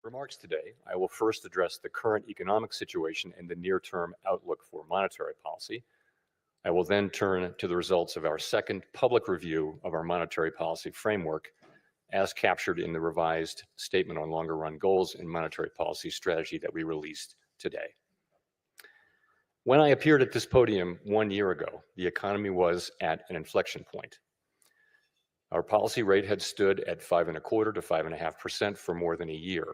Remarks today, I will first address the current economic situation and the near-term outlook for monetary policy. I will then turn to the results of our second public review of our monetary policy framework as captured in the revised Statement on Longer-Run Goals and Monetary Policy Strategy that we released today. When I appeared at this podium 1 year ago, the economy was at an inflection point. Our policy rate had stood at 5.25% to 5.5% for more than a year.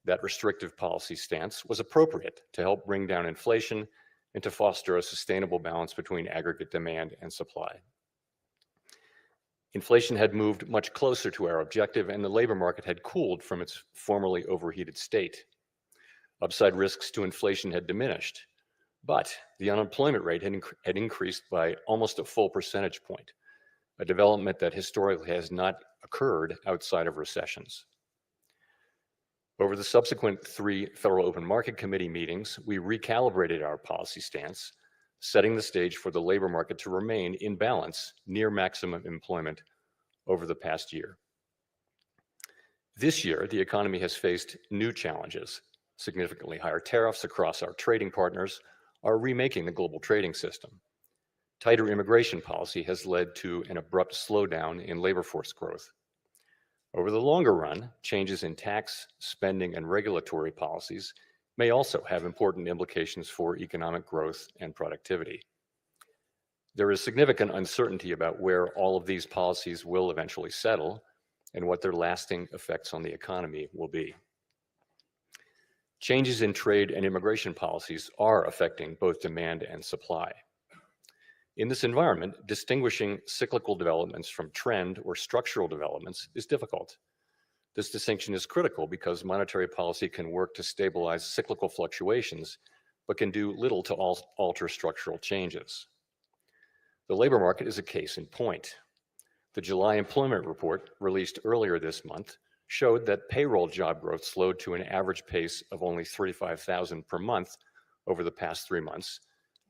That restrictive policy stance was appropriate to help bring down inflation and to foster a sustainable balance between aggregate demand and supply. Inflation had moved much closer to our objective, and the labor market had cooled from its formerly overheated state. Upside risks to inflation had diminished, but the unemployment rate had increased by almost a full percentage point, a development that historically has not occurred outside of recessions. Over the subsequent 3 Federal Open Market Committee meetings, we recalibrated our policy stance, setting the stage for the labor market to remain in balance near maximum employment over the past year. This year, the economy has faced new challenges. Significantly higher tariffs across our trading partners are remaking the global trading system. Tighter immigration policy has led to an abrupt slowdown in labor force growth. Over the longer run, changes in tax, spending, and regulatory policies may also have important implications for economic growth and productivity. There is significant uncertainty about where all of these policies will eventually settle and what their lasting effects on the economy will be. Changes in trade and immigration policies are affecting both demand and supply. In this environment, distinguishing cyclical developments from trend or structural developments is difficult. This distinction is critical because monetary policy can work to stabilize cyclical fluctuations, but can do little to alter structural changes. The labor market is a case in point. The July employment report, released earlier this month, showed that payroll job growth slowed to an average pace of only 35,000 per month over the past 3 months,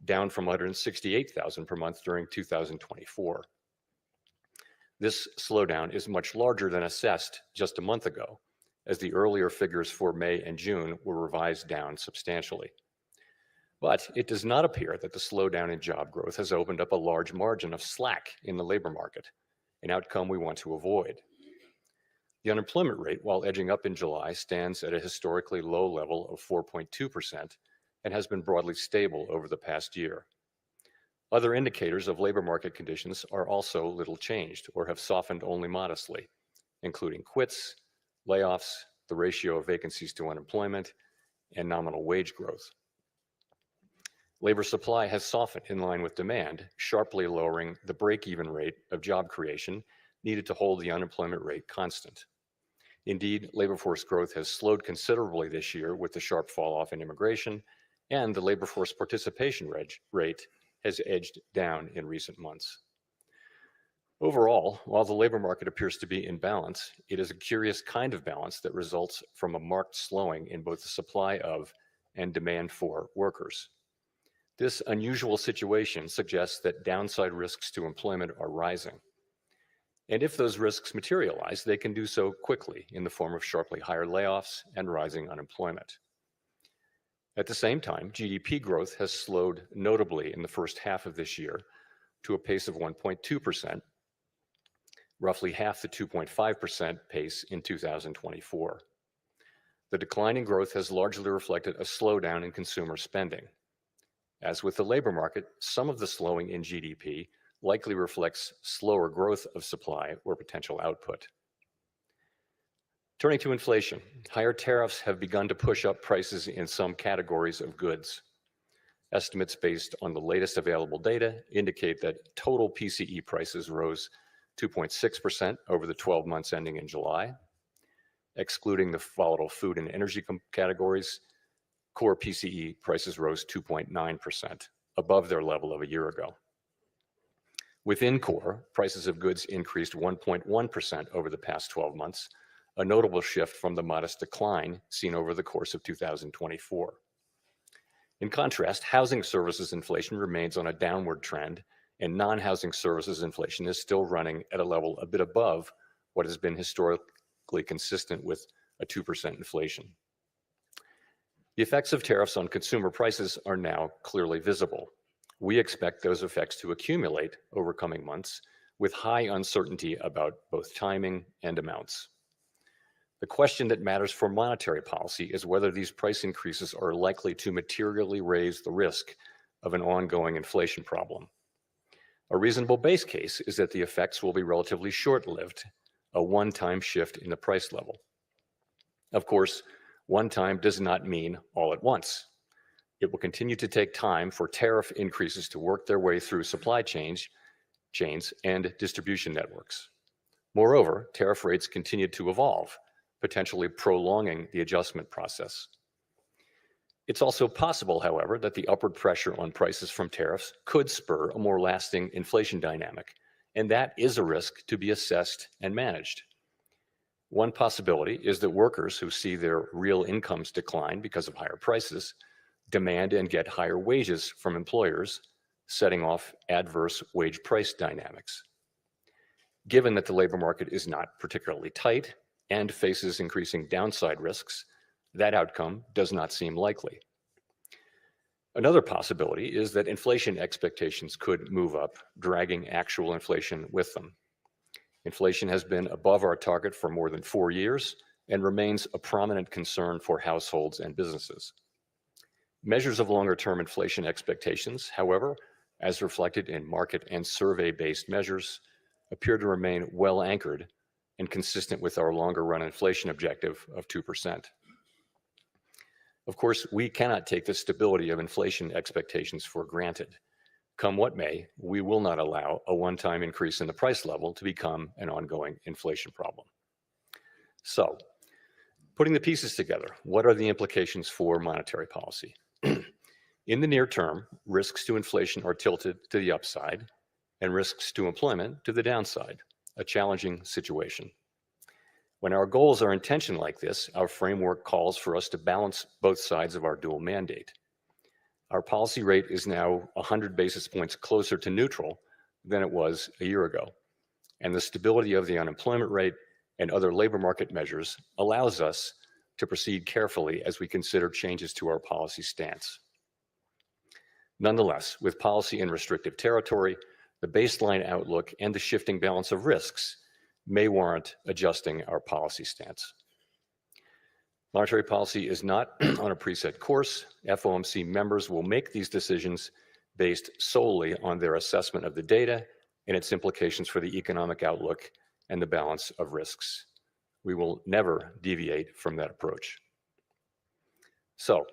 down from 168,000 per month during 2024. This slowdown is much larger than assessed just a month ago, as the earlier figures for May and June were revised down substantially. But it does not appear that the slowdown in job growth has opened up a large margin of slack in the labor market, an outcome we want to avoid. The unemployment rate, while edging up in July, stands at a historically low level of 4.2%, and has been broadly stable over the past year. Other indicators of labor market conditions are also little changed or have softened only modestly, including quits, layoffs, the ratio of vacancies to unemployment, and nominal wage growth. Labor supply has softened in line with demand, sharply lowering the break-even rate of job creation needed to hold the unemployment rate constant. Indeed, labor force growth has slowed considerably this year with the sharp fall off in immigration, and the labor force participation rate has edged down in recent months. Overall, while the labor market appears to be in balance, it is a curious kind of balance that results from a marked slowing in both the supply of and demand for workers. This unusual situation suggests that downside risks to employment are rising. And if those risks materialize, they can do so quickly in the form of sharply higher layoffs and rising unemployment. At the same time, GDP growth has slowed notably in the first half of this year to a pace of 1.2%, roughly half the 2.5% pace in 2024. The decline in growth has largely reflected a slowdown in consumer spending. As with the labor market, some of the slowing in GDP likely reflects slower growth of supply or potential output. Turning to inflation, higher tariffs have begun to push up prices in some categories of goods. Estimates based on the latest available data indicate that total PCE prices rose 2.6% over the 12 months ending in July. Excluding the volatile food and energy categories, core PCE prices rose 2.9%, above their level of a year ago. Within core, prices of goods increased 1.1% over the past 12 months, a notable shift from the modest decline seen over the course of 2024. In contrast, housing services inflation remains on a downward trend, and non-housing services inflation is still running at a level a bit above what has been historically consistent with a 2% inflation. The effects of tariffs on consumer prices are now clearly visible. We expect those effects to accumulate over coming months with high uncertainty about both timing and amounts. The question that matters for monetary policy is whether these price increases are likely to materially raise the risk of an ongoing inflation problem. A reasonable base case is that the effects will be relatively short-lived, a one-time shift in the price level. Of course, one time does not mean all at once. It will continue to take time for tariff increases to work their way through supply chains and distribution networks. Moreover, tariff rates continue to evolve, potentially prolonging the adjustment process. It's also possible, however, that the upward pressure on prices from tariffs could spur a more lasting inflation dynamic, and that is a risk to be assessed and managed. One possibility is that workers who see their real incomes decline because of higher prices demand and get higher wages from employers, setting off adverse wage price dynamics. Given that the labor market is not particularly tight and faces increasing downside risks, that outcome does not seem likely. Another possibility is that inflation expectations could move up, dragging actual inflation with them. Inflation has been above our target for more than 4 years and remains a prominent concern for households and businesses. Measures of longer-term inflation expectations, however, as reflected in market and survey-based measures, appear to remain well anchored and consistent with our longer-run inflation objective of 2%. Of course, we cannot take the stability of inflation expectations for granted. Come what may, we will not allow a one-time increase in the price level to become an ongoing inflation problem. So, putting the pieces together, what are the implications for monetary policy? In the near term, risks to inflation are tilted to the upside and risks to employment to the downside, a challenging situation. When our goals are in tension like this, our framework calls for us to balance both sides of our dual mandate. Our policy rate is now 100 basis points closer to neutral than it was a year ago, and the stability of the unemployment rate and other labor market measures allows us to proceed carefully as we consider changes to our policy stance. Nonetheless, with policy in restrictive territory, the baseline outlook and the shifting balance of risks may warrant adjusting our policy stance. Monetary policy is not on a preset course. FOMC members will make these decisions based solely on their assessment of the data and its implications for the economic outlook and the balance of risks. We will never deviate from that approach. So,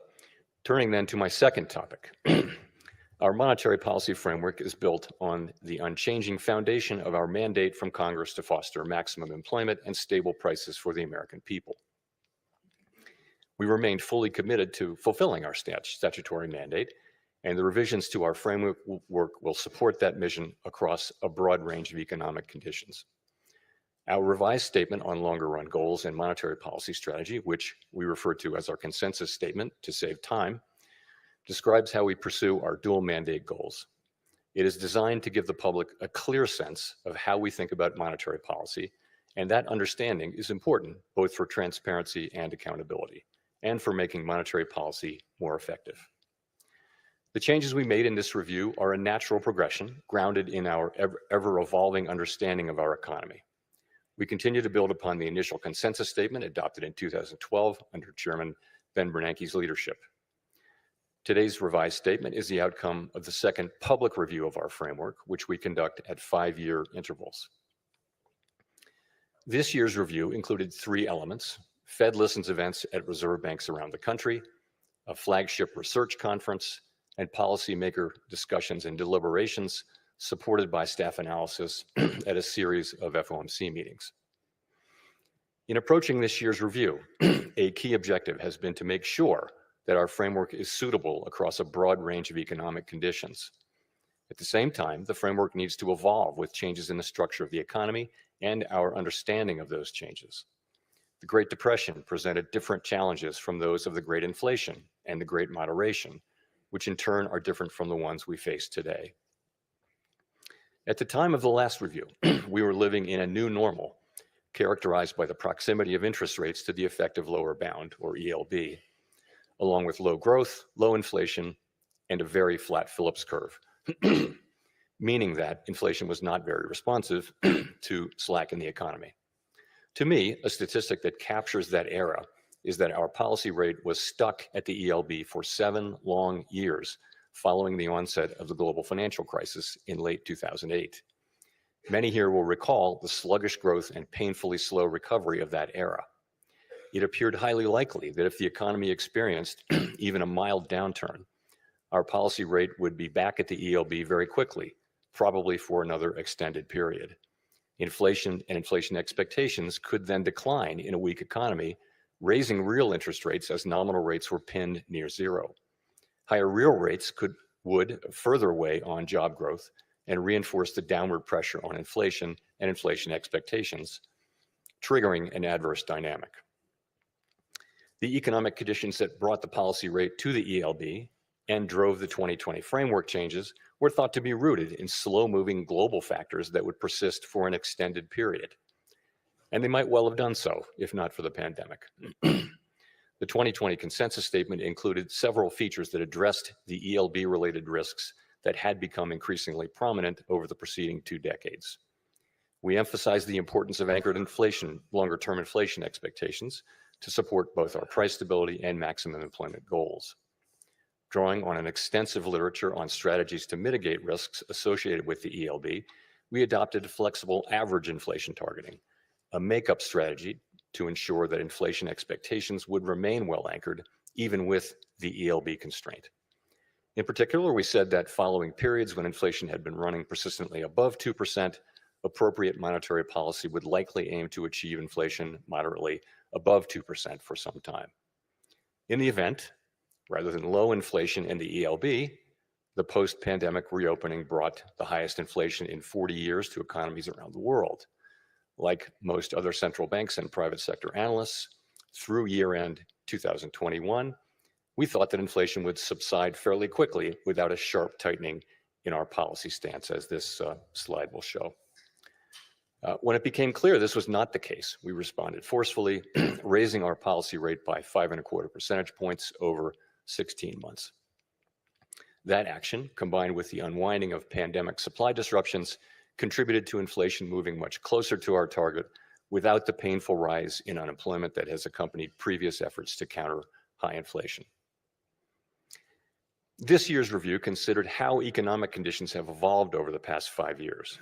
turning then to my second topic. Our monetary policy framework is built on the unchanging foundation of our mandate from Congress to foster maximum employment and stable prices for the American people. We remain fully committed to fulfilling our statutory mandate, and the revisions to our framework will support that mission across a broad range of economic conditions. Our revised statement on longer-run goals and monetary policy strategy, which we refer to as our consensus statement to save time, describes how we pursue our dual mandate goals. It is designed to give the public a clear sense of how we think about monetary policy, and that understanding is important both for transparency and accountability, and for making monetary policy more effective. The changes we made in this review are a natural progression grounded in our ever-evolving understanding of our economy. We continue to build upon the initial consensus statement adopted in 2012 under Chairman Ben Bernanke's leadership. Today's revised statement is the outcome of the second public review of our framework, which we conduct at 5-year intervals. This year's review included 3 elements: Fed Listens events at reserve banks around the country, a flagship research conference, and policymaker discussions and deliberations supported by staff analysis at a series of FOMC meetings. In approaching this year's review, a key objective has been to make sure that our framework is suitable across a broad range of economic conditions. At the same time, the framework needs to evolve with changes in the structure of the economy and our understanding of those changes. The Great Depression presented different challenges from those of the Great Inflation and the Great Moderation, which in turn are different from the ones we face today. At the time of the last review, we were living in a new normal, characterized by the proximity of interest rates to the effective lower bound, or ELB, along with low growth, low inflation, and a very flat Phillips curve, meaning that inflation was not very responsive to slack in the economy. To me, a statistic that captures that era is that our policy rate was stuck at the ELB for 7 long years following the onset of the global financial crisis in late 2008. Many here will recall the sluggish growth and painfully slow recovery of that era. It appeared highly likely that if the economy experienced even a mild downturn, our policy rate would be back at the ELB very quickly, probably for another extended period. Inflation and inflation expectations could then decline in a weak economy, raising real interest rates as nominal rates were pinned near zero. Higher real rates would further weigh on job growth and reinforce the downward pressure on inflation and inflation expectations, triggering an adverse dynamic. The economic conditions that brought the policy rate to the ELB and drove the 2020 framework changes were thought to be rooted in slow-moving global factors that would persist for an extended period. And they might well have done so, if not for the pandemic. The 2020 consensus statement included several features that addressed the ELB-related risks that had become increasingly prominent over the preceding 2 decades. We emphasized the importance of anchored inflation, longer-term inflation expectations, to support both our price stability and maximum employment goals. Drawing on an extensive literature on strategies to mitigate risks associated with the ELB, we adopted flexible average inflation targeting, a makeup strategy to ensure that inflation expectations would remain well anchored, even with the ELB constraint. In particular, we said that following periods when inflation had been running persistently above 2%, appropriate monetary policy would likely aim to achieve inflation moderately above 2% for some time. In the event, rather than low inflation in the ELB, the post-pandemic reopening brought the highest inflation in 40 years to economies around the world. Like most other central banks and private sector analysts, through year-end 2021, we thought that inflation would subside fairly quickly without a sharp tightening in our policy stance, as this slide will show. When it became clear this was not the case, we responded forcefully, raising our policy rate by 5.25 percentage points over 16 months. That action, combined with the unwinding of pandemic supply disruptions, contributed to inflation moving much closer to our target without the painful rise in unemployment that has accompanied previous efforts to counter high inflation. This year's review considered how economic conditions have evolved over the past 5 years.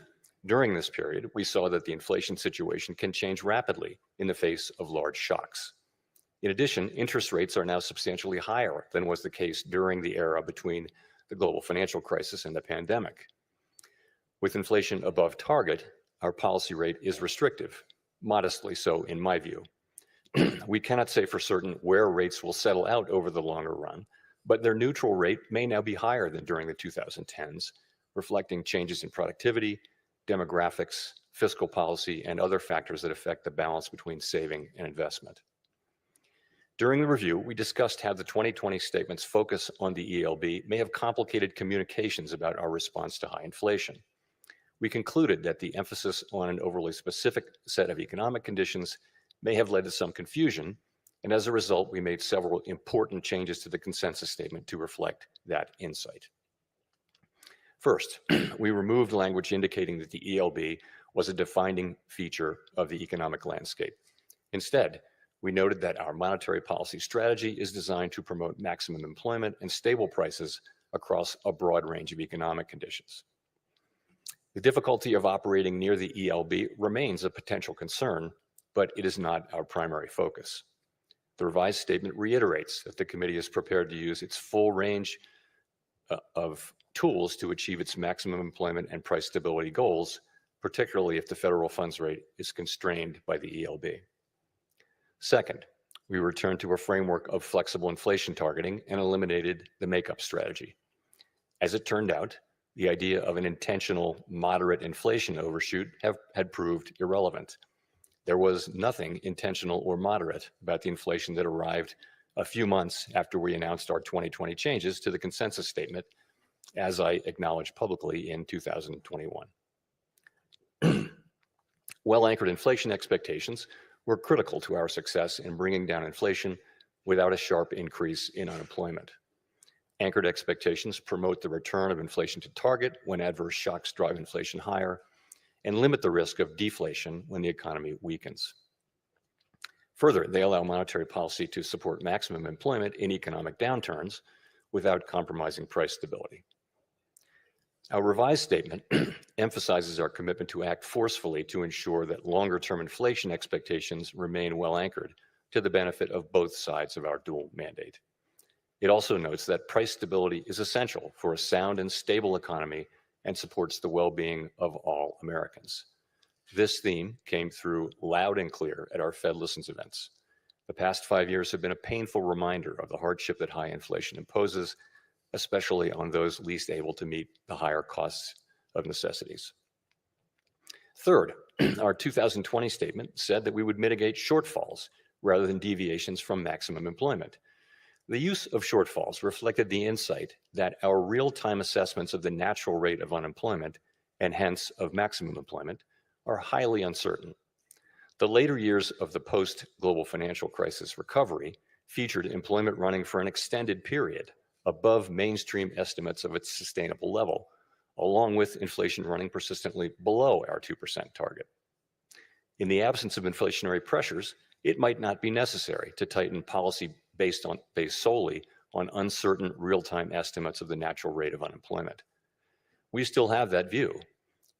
During this period, we saw that the inflation situation can change rapidly in the face of large shocks. In addition, interest rates are now substantially higher than was the case during the era between the global financial crisis and the pandemic. With inflation above target, our policy rate is restrictive, modestly so in my view. We cannot say for certain where rates will settle out over the longer run, but their neutral rate may now be higher than during the 2010s, reflecting changes in productivity, demographics, fiscal policy, and other factors that affect the balance between saving and investment. During the review, we discussed how the 2020 statement's focus on the ELB may have complicated communications about our response to high inflation. We concluded that the emphasis on an overly specific set of economic conditions may have led to some confusion, and as a result, we made several important changes to the consensus statement to reflect that insight. First, we removed language indicating that the ELB was a defining feature of the economic landscape. Instead, we noted that our monetary policy strategy is designed to promote maximum employment and stable prices across a broad range of economic conditions. The difficulty of operating near the ELB remains a potential concern, but it is not our primary focus. The revised statement reiterates that the committee is prepared to use its full range of tools to achieve its maximum employment and price stability goals, particularly if the federal funds rate is constrained by the ELB. Second, we returned to a framework of flexible inflation targeting and eliminated the makeup strategy. As it turned out, the idea of an intentional moderate inflation overshoot had proved irrelevant. There was nothing intentional or moderate about the inflation that arrived a few months after we announced our 2020 changes to the consensus statement, as I acknowledged publicly in 2021. Well-anchored inflation expectations were critical to our success in bringing down inflation without a sharp increase in unemployment. Anchored expectations promote the return of inflation to target when adverse shocks drive inflation higher and limit the risk of deflation when the economy weakens. Further, they allow monetary policy to support maximum employment in economic downturns without compromising price stability. Our revised statement emphasizes our commitment to act forcefully to ensure that longer-term inflation expectations remain well anchored to the benefit of both sides of our dual mandate. It also notes that price stability is essential for a sound and stable economy and supports the well-being of all Americans. This theme came through loud and clear at our Fed Listens events. The past 5 years have been a painful reminder of the hardship that high inflation imposes, especially on those least able to meet the higher costs of necessities. Third, our 2020 statement said that we would mitigate shortfalls rather than deviations from maximum employment. The use of shortfalls reflected the insight that our real-time assessments of the natural rate of unemployment, and hence of maximum employment, are highly uncertain. The later years of the post-global financial crisis recovery featured employment running for an extended period above mainstream estimates of its sustainable level, along with inflation running persistently below our 2% target. In the absence of inflationary pressures, it might not be necessary to tighten policy based solely on uncertain real-time estimates of the natural rate of unemployment. We still have that view,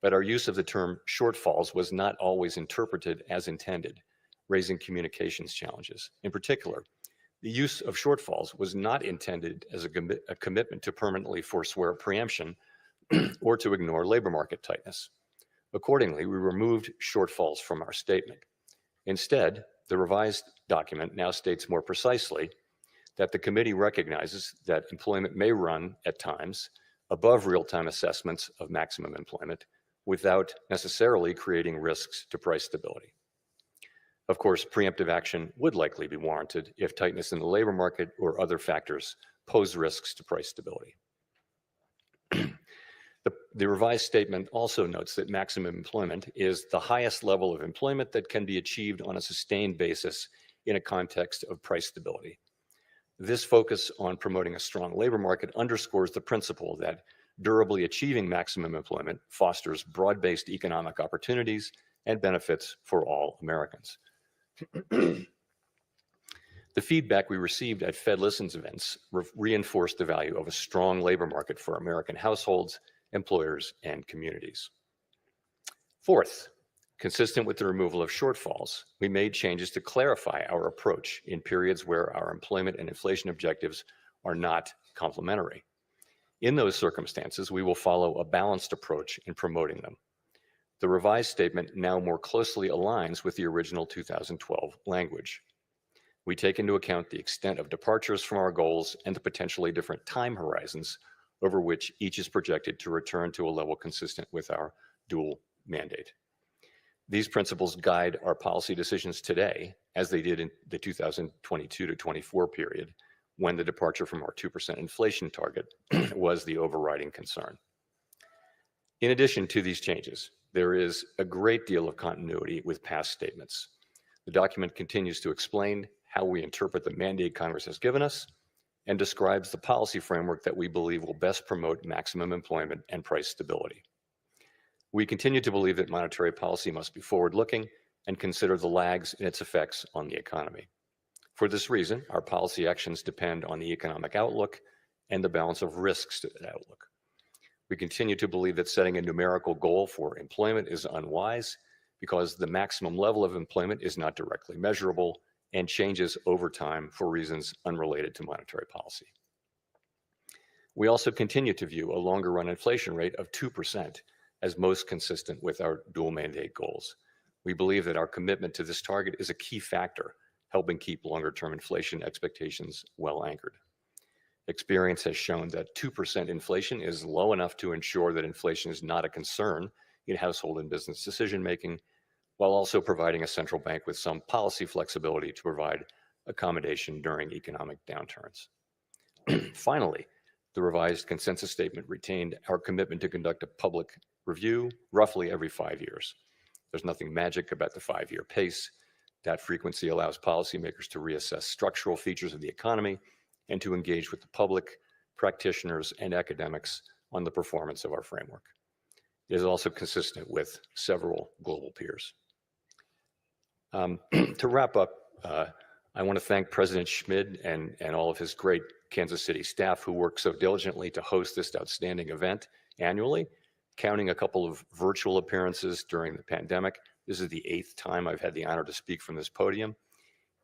but our use of the term shortfalls was not always interpreted as intended, raising communications challenges. In particular, the use of shortfalls was not intended as a commitment to permanently forswear preemption or to ignore labor market tightness. Accordingly, we removed shortfalls from our statement. Instead, the revised document now states more precisely that the committee recognizes that employment may run at times above real-time assessments of maximum employment without necessarily creating risks to price stability. Of course, preemptive action would likely be warranted if tightness in the labor market or other factors pose risks to price stability. The revised statement also notes that maximum employment is the highest level of employment that can be achieved on a sustained basis in a context of price stability. This focus on promoting a strong labor market underscores the principle that durably achieving maximum employment fosters broad-based economic opportunities and benefits for all Americans. The feedback we received at Fed Listens events reinforced the value of a strong labor market for American households, employers, and communities. Fourth, consistent with the removal of shortfalls, we made changes to clarify our approach in periods where our employment and inflation objectives are not complementary. In those circumstances, we will follow a balanced approach in promoting them. The revised statement now more closely aligns with the original 2012 language. We take into account the extent of departures from our goals and the potentially different time horizons over which each is projected to return to a level consistent with our dual mandate. These principles guide our policy decisions today, as they did in the 2022 to 24 period, when the departure from our 2% inflation target was the overriding concern. In addition to these changes, there is a great deal of continuity with past statements. The document continues to explain how we interpret the mandate Congress has given us and describes the policy framework that we believe will best promote maximum employment and price stability. We continue to believe that monetary policy must be forward-looking and consider the lags in its effects on the economy. For this reason, our policy actions depend on the economic outlook and the balance of risks to that outlook. We continue to believe that setting a numerical goal for employment is unwise because the maximum level of employment is not directly measurable and changes over time for reasons unrelated to monetary policy. We also continue to view a longer run inflation rate of 2% as most consistent with our dual mandate goals. We believe that our commitment to this target is a key factor, helping keep longer term inflation expectations well anchored. Experience has shown that 2% inflation is low enough to ensure that inflation is not a concern in household and business decision making, while also providing a central bank with some policy flexibility to provide accommodation during economic downturns. Finally, the revised consensus statement retained our commitment to conduct a public review roughly every 5 years. There's nothing magic about the 5-year pace. That frequency allows policymakers to reassess structural features of the economy and to engage with the public, practitioners, and academics on the performance of our framework. It is also consistent with several global peers. To wrap up, I want to thank President Schmid and all of his great Kansas City staff who work so diligently to host this outstanding event annually, counting a couple of virtual appearances during the pandemic. This is the 8th time I've had the honor to speak from this podium.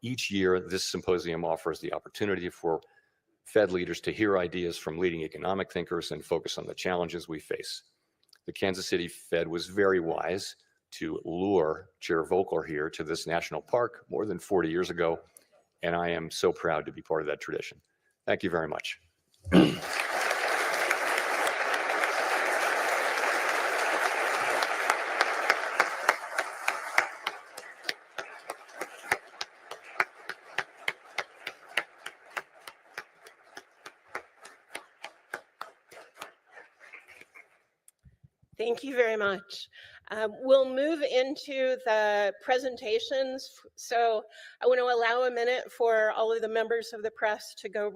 Each year, this symposium offers the opportunity for Fed leaders to hear ideas from leading economic thinkers and focus on the challenges we face. The Kansas City Fed was very wise to lure Chair Volcker here to this national park more than 40 years ago, and I am so proud to be part of that tradition. Thank you very much. Thank you very much. We'll move into the presentations. So I want to allow a minute for all of the members of the press to go.